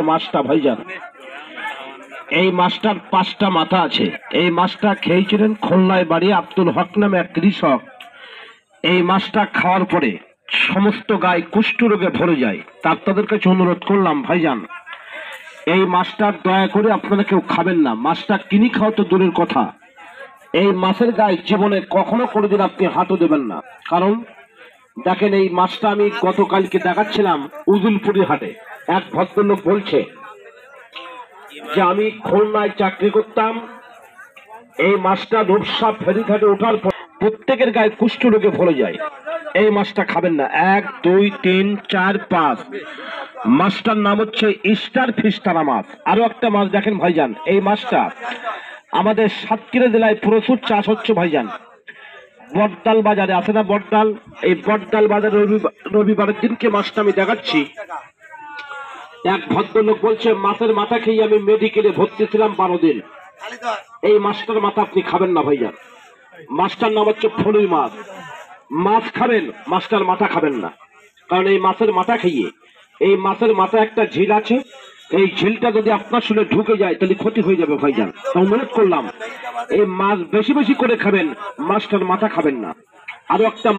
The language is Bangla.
মাছটা ভাইজান, এই মাছটার 5টা মাথা আছে। এই মাছটা খেয়েছিলেন খুলনায় বাড়ি আব্দুল হক নামে এক কৃষক। এই মাছটা খাওয়ার পরে সমস্ত গায়ে কুষ্ঠ রোগে ভরে যায়। তাদের কাছে অনুরোধ করলাম, ভাইজান এই মাছটা দয়া করে আপনারা কেউ খাবেন না। মাছটা কিনে খাওয়া তো দূরের কথা, এই মাছের গায়ে জীবনে কখনো কোনোদিন আপনি হাতও দেবেন না। কারণ দেখেন, এই মাছটা আমি গতকালকে দেখাচ্ছিলাম উজুলপুরি হাটে। এক ভদ্রলোক বলছে যে আমি খুলনায় চাকরি করতাম, এই মাছটা রূপসা ফেরি ঘাটে ওঠার পর প্রত্যেকের গায়ে কুষ্ঠ রোগে ভরে যায়। এই মাছটা খাবেন না। 1 2 3 4 5 মাছটার নাম হচ্ছে স্টার ফিস্টারা মাছ। আরো একটা মাছ দেখেন ভাইজান, এই মাছটা আমাদের সাতক্ষীরা জেলায় প্রচুর চাষ হচ্ছে ভাইজান। বটডাল বাজারে আছে না বটডাল, এই বটডাল বাজারে রবিবারের দিনকে মাছটা আমি দেখাচ্ছি। এক ভদ্রলোক বলছে মাছের মাথা খেয়ে আমি মেডিকেলে ভর্তি ছিলাম 12 দিন। এই মাছটার মাথা আপনি খাবেন না ভাইজান। মাছটার নাম হচ্ছে ফলুই মাছ। মাছ খাবেন, মাছটার মাথা খাবেন না। কারণ এই মাছের মাথা খেয়ে, এই মাছের মাথা একটা ঝিল আছে, এই ঝিলটা যদি আপনার শুনে ঢুকে যায় তাহলে ক্ষতি হয়ে যাবে ভাইজান। অনুরোধ করলাম এই মাছ বেশি বেশি করে খাবেন, মাছটার মাথা খাবেন না। আরো একটা